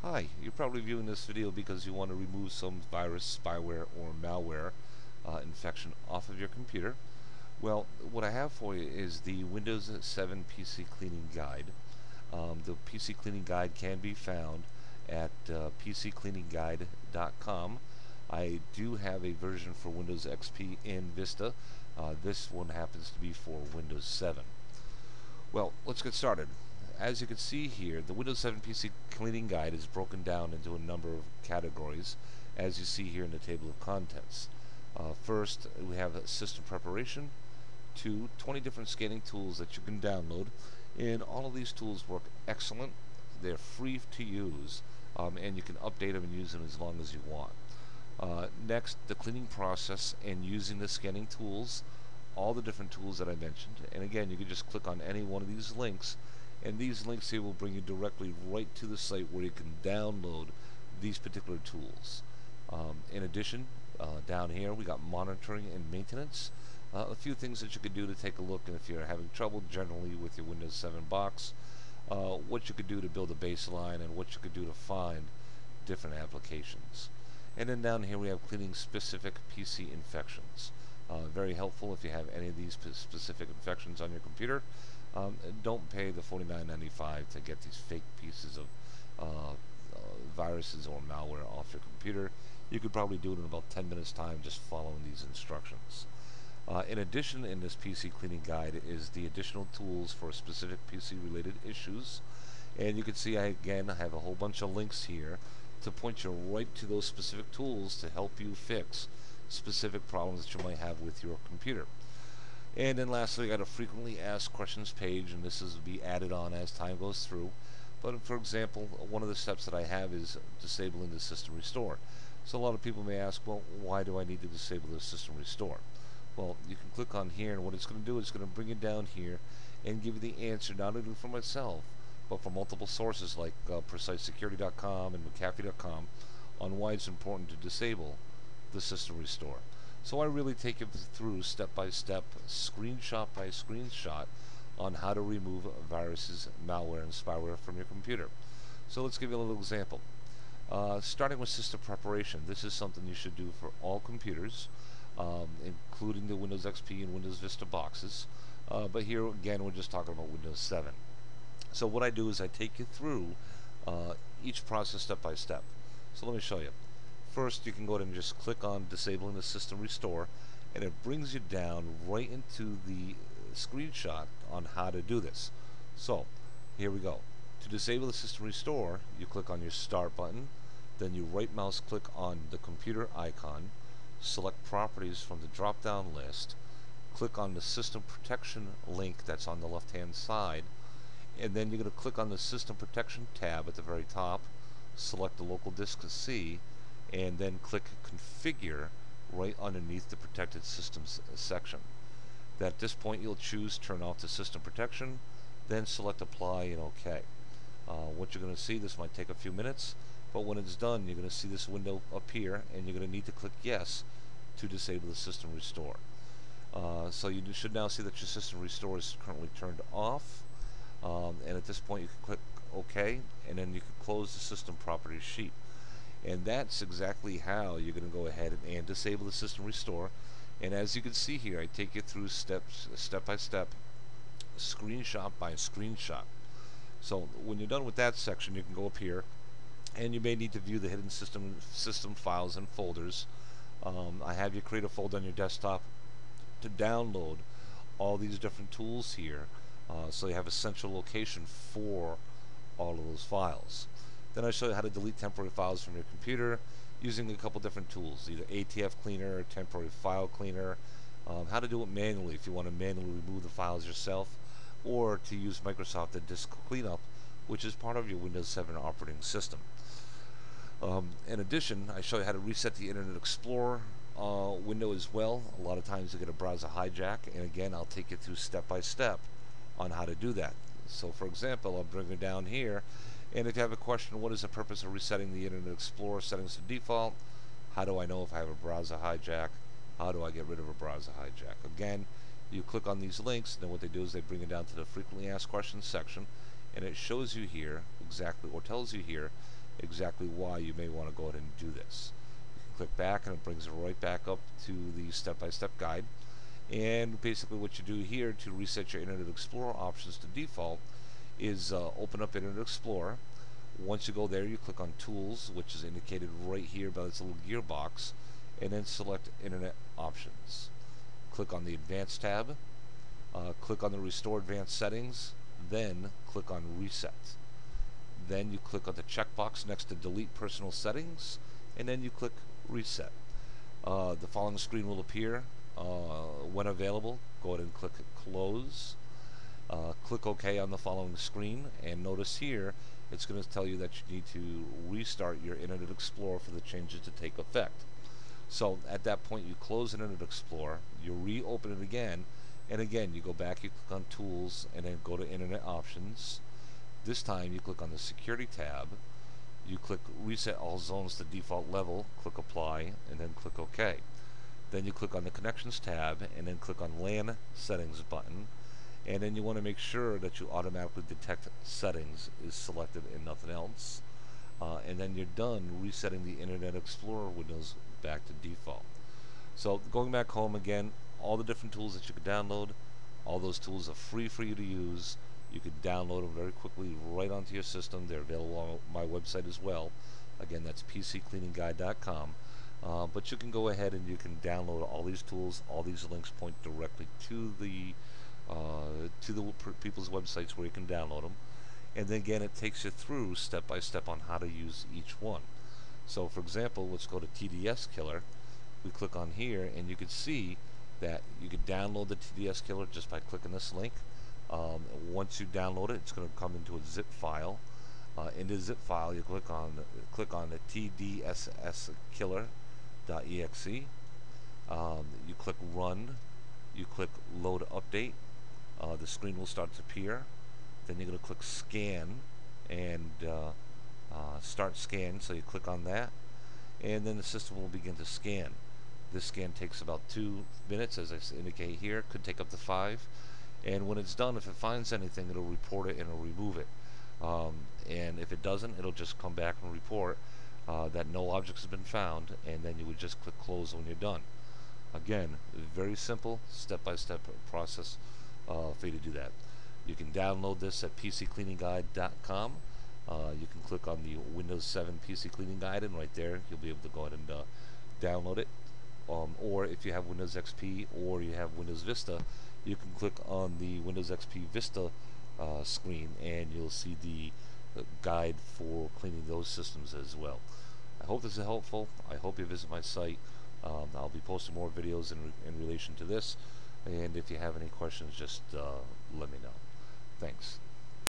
Hi, you're probably viewing this video because you want to remove some virus, spyware, or malware infection off of your computer. Well, what I have for you is the Windows 7 PC Cleaning Guide. The PC Cleaning Guide can be found at pccleaningguide.com. I do have a version for Windows XP and Vista. This one happens to be for Windows 7. Well, let's get started. As you can see here, the Windows 7 PC Cleaning Guide is broken down into a number of categories, as you see here in the table of contents. First, we have system preparation. Two, 20 different scanning tools that you can download, and all of these tools work excellent. They're free to use, and you can update them and use them as long as you want. Next, the cleaning process and using the scanning tools, all the different tools that I mentioned. And again, you can just click on any one of these links, and these links here will bring you directly right to the site where you can download these particular tools. In addition, down here we got monitoring and maintenance. A few things that you could do to take a look, and if you're having trouble generally with your Windows 7 box, what you could do to build a baseline and what you could do to find different applications. And then down here we have cleaning specific PC infections. Very helpful if you have any of these specific infections on your computer. Don't pay the $49.95 to get these fake pieces of viruses or malware off your computer. You could probably do it in about 10 minutes time just following these instructions. In addition, in this PC cleaning guide is the additional tools for specific PC related issues. And you can see I have a whole bunch of links here to point you right to those specific tools to help you fix specific problems that you might have with your computer. And then lastly, I got a frequently asked questions page, and this is to be added on as time goes through. But for example, one of the steps that I have is disabling the system restore. So a lot of people may ask, well, why do I need to disable the system restore? Well, you can click on here, and what it's going to do is it's going to bring it down here and give you the answer, not only from myself, but from multiple sources like PreciseSecurity.com and McAfee.com on why it's important to disable the system restore. So I really take you through step by step, screenshot by screenshot, on how to remove viruses, malware, and spyware from your computer. So let's give you a little example. Starting with system preparation, this is something you should do for all computers, including the Windows XP and Windows Vista boxes. But here again, we're just talking about Windows 7. So what I do is I take you through each process step by step. So let me show you. First, you can go ahead and just click on disabling the system restore, and it brings you down right into the screenshot on how to do this. So here we go. To disable the system restore, you click on your start button, then you right mouse click on the computer icon, select properties from the drop down list, click on the system protection link that's on the left hand side, and then you're going to click on the system protection tab at the very top, select the local disk C, and then click configure right underneath the protected systems section. At this point you'll choose turn off the system protection, then select apply and OK. What you're going to see, this might take a few minutes, but when it's done you're going to see this window appear, and you're going to need to click yes to disable the system restore. So you should now see that your system restore is currently turned off, and at this point you can click OK, and then you can close the system properties sheet. And that's exactly how you're going to go ahead and disable the system restore. And as you can see here, I take you through step by step, screenshot by screenshot. So when you're done with that section, you can go up here, and you may need to view the hidden system files and folders. I have you create a folder on your desktop to download all these different tools here, so you have a central location for all of those files. Then I show you how to delete temporary files from your computer using a couple different tools, either ATF cleaner, temporary file cleaner, how to do it manually if you want to manually remove the files yourself, or to use Microsoft Disk Cleanup, which is part of your Windows 7 operating system. In addition, I show you how to reset the Internet Explorer window as well. A lot of times you get a browser hijack, and again I'll take you through step by step on how to do that. So for example, I'll bring it down here, and if you have a question, what is the purpose of resetting the Internet Explorer settings to default? How do I know if I have a browser hijack? How do I get rid of a browser hijack? Again, you click on these links, and then what they do is they bring it down to the frequently asked questions section, and it shows you here exactly, or tells you here exactly why you may want to go ahead and do this. You can click back and it brings it right back up to the step-by-step guide. And basically what you do here to reset your Internet Explorer options to default is open up Internet Explorer. Once you go there, you click on Tools, which is indicated right here by this little gearbox, and then select Internet Options. Click on the Advanced tab, click on the Restore Advanced Settings, then click on Reset. Then you click on the checkbox next to Delete Personal Settings, and then you click Reset. The following screen will appear. When available, go ahead and click Close. Click OK on the following screen, and notice here it's going to tell you that you need to restart your Internet Explorer for the changes to take effect. So at that point, you close Internet Explorer, you reopen it again, and again you go back, you click on Tools, and then go to Internet Options. This time you click on the Security tab, you click Reset All Zones to Default Level, click Apply, and then click OK. Then you click on the Connections tab, and then click on LAN Settings button, and then you want to make sure that you automatically detect settings is selected and nothing else. And then you're done resetting the Internet Explorer windows back to default. So going back home again, all the different tools that you can download, all those tools are free for you to use. You can download them very quickly right onto your system. They're available on my website as well. Again, that's pccleaningguide.com. But you can go ahead and you can download all these tools. All these links point directly to the people's websites where you can download them. And then again, it takes you through step by step on how to use each one. So for example, let's go to TDS Killer. We click on here, and you can see that you can download the TDS Killer just by clicking this link. Once you download it, it's going to come into a zip file. In the zip file, you click on the tdsskiller.exe. You click Run. You click Load Update. The screen will start to appear. Then you're going to click Scan and Start Scan. So you click on that, and then the system will begin to scan. This scan takes about 2 minutes, as I indicate here. Could take up to 5. And when it's done, if it finds anything, it'll report it and it'll remove it. And if it doesn't, it'll just come back and report that no objects have been found, and then you would just click Close when you're done. Again, very simple, step-by-step process for you to do that. You can download this at pccleaningguide.com. You can click on the Windows 7 PC Cleaning Guide, and right there you'll be able to go ahead and download it. Or if you have Windows XP or you have Windows Vista, you can click on the Windows XP Vista screen, and you'll see the guide for cleaning those systems as well. I hope this is helpful. I hope you visit my site. I'll be posting more videos in relation to this, and if you have any questions, just let me know. Thanks.